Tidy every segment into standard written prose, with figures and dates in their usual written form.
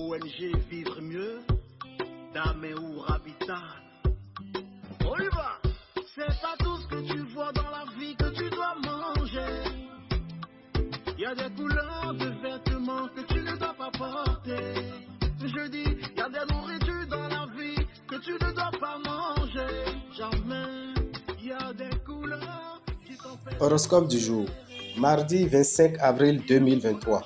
ONG Vivre Mieux, Daméour Habitat. On y va. C'est pas tout ce que tu vois dans la vie que tu dois manger. Il y a des couleurs de vêtements que tu ne dois pas porter. Je dis, il y a des nourritures dans la vie que tu ne dois pas manger. Jamais, il y a des couleurs qui t'ont fait... Horoscope du jour, mardi 25 avril 2023.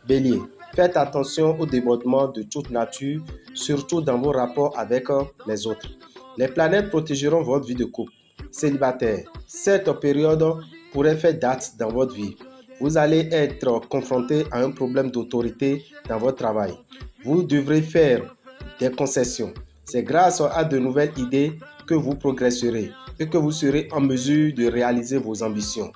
Bélier, faites attention aux débordements de toute nature, surtout dans vos rapports avec les autres. Les planètes protégeront votre vie de couple. Célibataire, cette période pourrait faire date dans votre vie. Vous allez être confronté à un problème d'autorité dans votre travail. Vous devrez faire des concessions. C'est grâce à de nouvelles idées que vous progresserez et que vous serez en mesure de réaliser vos ambitions.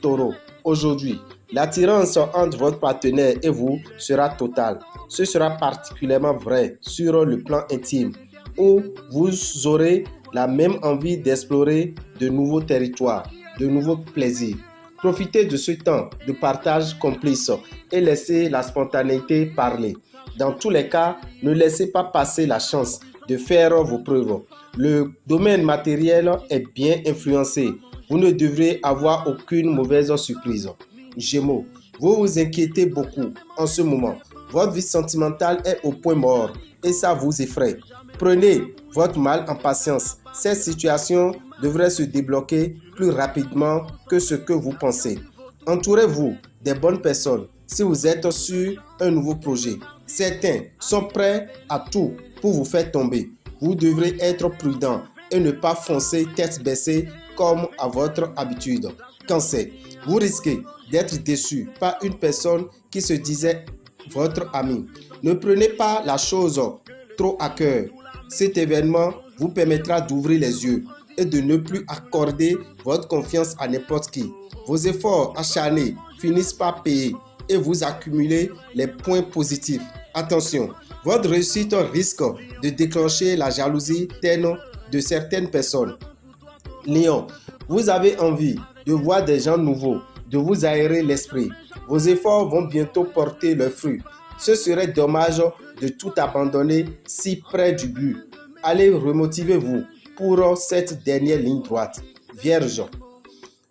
Taureau, aujourd'hui, l'attirance entre votre partenaire et vous sera totale. Ce sera particulièrement vrai sur le plan intime, où vous aurez la même envie d'explorer de nouveaux territoires, de nouveaux plaisirs. Profitez de ce temps de partage complice et laissez la spontanéité parler. Dans tous les cas, ne laissez pas passer la chance de faire vos preuves. Le domaine matériel est bien influencé. Vous ne devrez avoir aucune mauvaise surprise. Gémeaux, vous vous inquiétez beaucoup en ce moment. Votre vie sentimentale est au point mort et ça vous effraie. Prenez votre mal en patience. Cette situation devrait se débloquer plus rapidement que ce que vous pensez. Entourez-vous des bonnes personnes si vous êtes sur un nouveau projet. Certains sont prêts à tout pour vous faire tomber. Vous devrez être prudent et ne pas foncer tête baissée comme à votre habitude. Cancer, vous risquez d'être déçu par une personne qui se disait votre ami. Ne prenez pas la chose trop à cœur. Cet événement vous permettra d'ouvrir les yeux et de ne plus accorder votre confiance à n'importe qui. Vos efforts acharnés finissent par payer et vous accumulez les points positifs. Attention, votre réussite risque de déclencher la jalousie de certaines personnes. Lion, vous avez envie de voir des gens nouveaux, de vous aérer l'esprit. Vos efforts vont bientôt porter leurs fruits. Ce serait dommage de tout abandonner si près du but. Allez remotivez-vous pour cette dernière ligne droite. Vierge,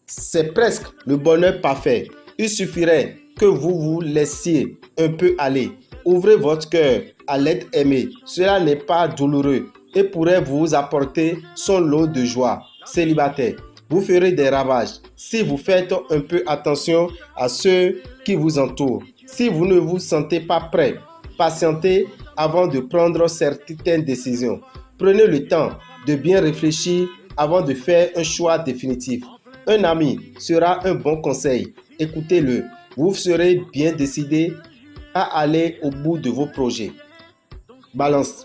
c'est presque le bonheur parfait. Il suffirait que vous vous laissiez un peu aller. Ouvrez votre cœur à l'être aimé. Cela n'est pas douloureux et pourrait vous apporter son lot de joie. Célibataire, vous ferez des ravages si vous faites un peu attention à ceux qui vous entourent. Si vous ne vous sentez pas prêt, patientez avant de prendre certaines décisions. Prenez le temps de bien réfléchir avant de faire un choix définitif. Un ami sera un bon conseil. Écoutez-le. Vous serez bien décidé à aller au bout de vos projets. Balance.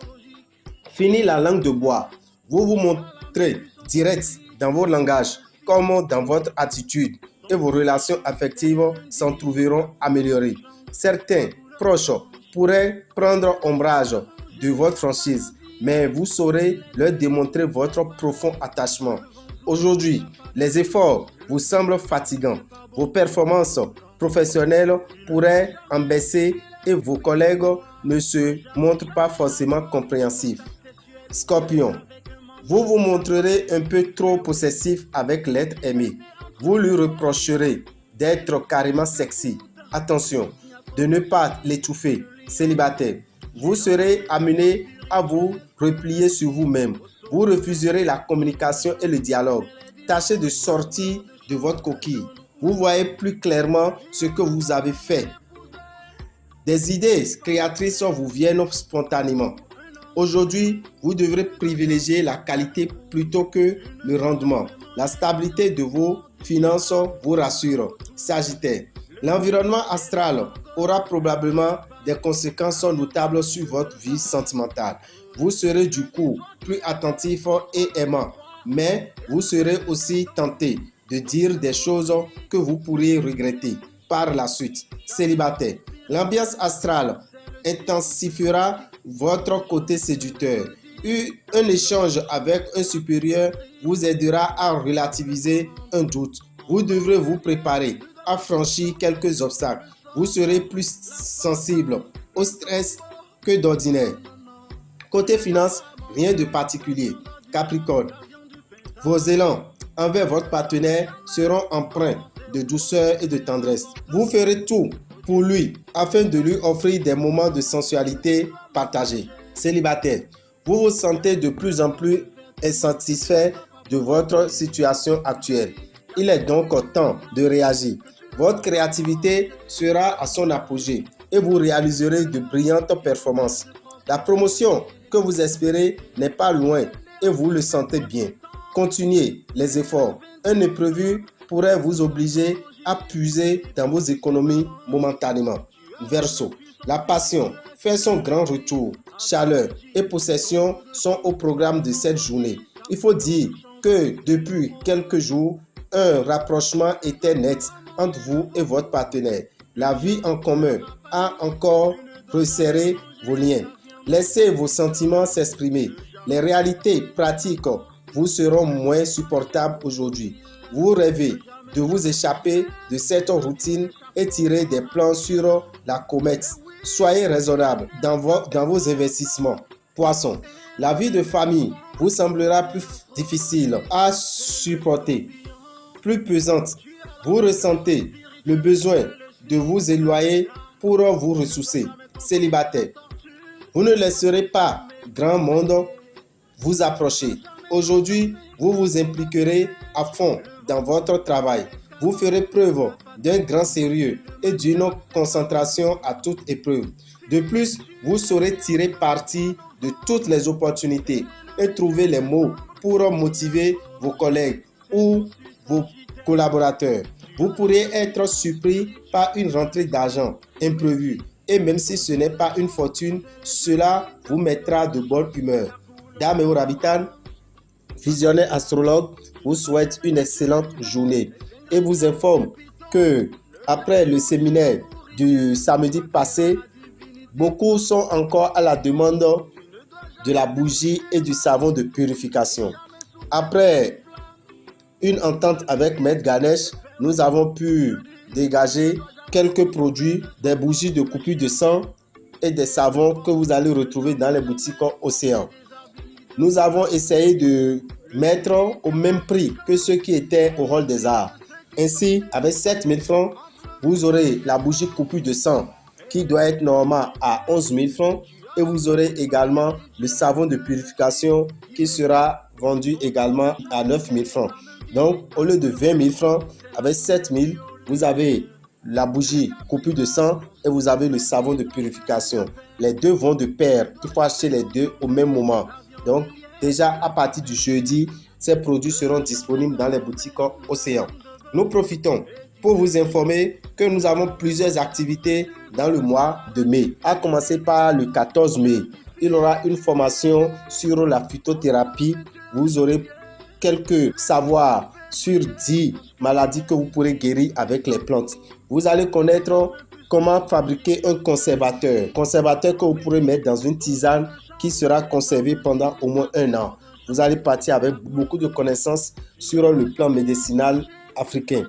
Fini la langue de bois. Vous vous montrez direct dans vos langages comme dans votre attitude et vos relations affectives s'en trouveront améliorées. Certains proches pourraient prendre ombrage de votre franchise, mais vous saurez leur démontrer votre profond attachement. Aujourd'hui, les efforts vous semblent fatigants. Vos performances professionnelles pourraient en baisser et vos collègues ne se montrent pas forcément compréhensifs. Scorpion, vous vous montrerez un peu trop possessif avec l'être aimé. Vous lui reprocherez d'être carrément sexy. Attention, de ne pas l'étouffer. Célibataire, vous serez amené à vous replier sur vous-même. Vous refuserez la communication et le dialogue. Tâchez de sortir de votre coquille. Vous voyez plus clairement ce que vous avez fait. Des idées créatrices vous viennent spontanément. Aujourd'hui, vous devrez privilégier la qualité plutôt que le rendement. La stabilité de vos finances vous rassure. Sagittaire, l'environnement astral aura probablement des conséquences notables sur votre vie sentimentale. Vous serez du coup plus attentif et aimant, mais vous serez aussi tenté de dire des choses que vous pourriez regretter par la suite. Célibataire, l'ambiance astrale intensifiera votre côté séducteur. Un échange avec un supérieur vous aidera à relativiser un doute. Vous devrez vous préparer à franchir quelques obstacles. Vous serez plus sensible au stress que d'ordinaire. Côté finance, rien de particulier. Capricorne, vos élans envers votre partenaire seront empreints de douceur et de tendresse. Vous ferez tout pour lui afin de lui offrir des moments de sensualité partagés. Célibataire, vous vous sentez de plus en plus insatisfait de votre situation actuelle. Il est donc temps de réagir. Votre créativité sera à son apogée et vous réaliserez de brillantes performances. La promotion que vous espérez n'est pas loin et vous le sentez bien. Continuez les efforts. Un imprévu pourrait vous obliger à puiser dans vos économies momentanément. Verseau, la passion fait son grand retour. Chaleur et possession sont au programme de cette journée. Il faut dire que depuis quelques jours, un rapprochement était net entre vous et votre partenaire. La vie en commun a encore resserré vos liens. Laissez vos sentiments s'exprimer. Les réalités pratiques vous seront moins supportables aujourd'hui. Vous rêvez de vous échapper de cette routine et tirer des plans sur la comète. Soyez raisonnable dans vos investissements. Poisson, la vie de famille vous semblera plus difficile à supporter, plus pesante. Vous ressentez le besoin de vous éloigner pour vous ressourcer. Célibataire, vous ne laisserez pas grand monde vous approcher. Aujourd'hui, vous vous impliquerez à fond dans votre travail. Vous ferez preuve d'un grand sérieux et d'une concentration à toute épreuve. De plus, vous saurez tirer parti de toutes les opportunités et trouver les mots pour motiver vos collègues ou vos collaborateurs. Vous pourriez être surpris par une rentrée d'argent imprévue et même si ce n'est pas une fortune, cela vous mettra de bonne humeur. Dame et Orabitan, visionnaire astrologue vous souhaite une excellente journée et vous informe que après le séminaire du samedi passé, beaucoup sont encore à la demande de la bougie et du savon de purification. Après une entente avec Maître Ganesh, nous avons pu dégager quelques produits, des bougies de coupure de sang et des savons que vous allez retrouver dans les boutiques Océan. Nous avons essayé de mettre au même prix que ceux qui étaient au Hall des Arts. Ainsi, avec 7 000 francs, vous aurez la bougie coupure de sang qui doit être normale à 11 000 francs et vous aurez également le savon de purification qui sera vendu également à 9 000 francs. Donc, au lieu de 20 000 francs, avec 7 000, vous avez la bougie coupure de sang et vous avez le savon de purification. Les deux vont de pair. Il faut acheter les deux au même moment. Donc, déjà à partir du jeudi, ces produits seront disponibles dans les boutiques Océan. Nous profitons pour vous informer que nous avons plusieurs activités dans le mois de mai. À commencer par le 14 mai, il y aura une formation sur la phytothérapie. Vous aurez quelques savoirs sur 10 maladies que vous pourrez guérir avec les plantes. Vous allez connaître comment fabriquer un conservateur que vous pourrez mettre dans une tisane qui sera conservée pendant au moins 1 an. Vous allez partir avec beaucoup de connaissances sur le plan médicinal africain.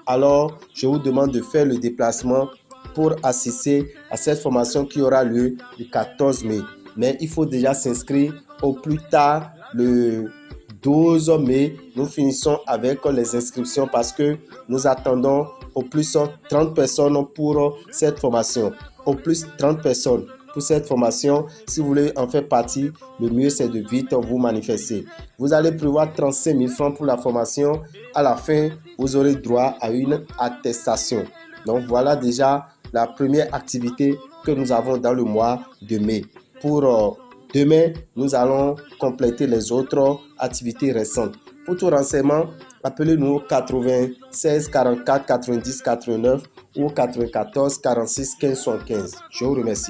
Alors, je vous demande de faire le déplacement pour assister à cette formation qui aura lieu le 14 mai. Mais il faut déjà s'inscrire au plus tard le 12 mai. Nous finissons avec les inscriptions parce que nous attendons au plus 30 personnes pour cette formation. Au plus 30 personnes pour cette formation. Si vous voulez en faire partie, le mieux c'est de vite vous manifester. Vous allez prévoir 35 000 francs pour la formation. À la fin, vous aurez droit à une attestation. Donc voilà déjà la première activité que nous avons dans le mois de mai. Pour demain, nous allons compléter les autres activités récentes. Pour tout renseignement, appelez-nous au 96 44 90 89 ou 94 46 15 75. Je vous remercie.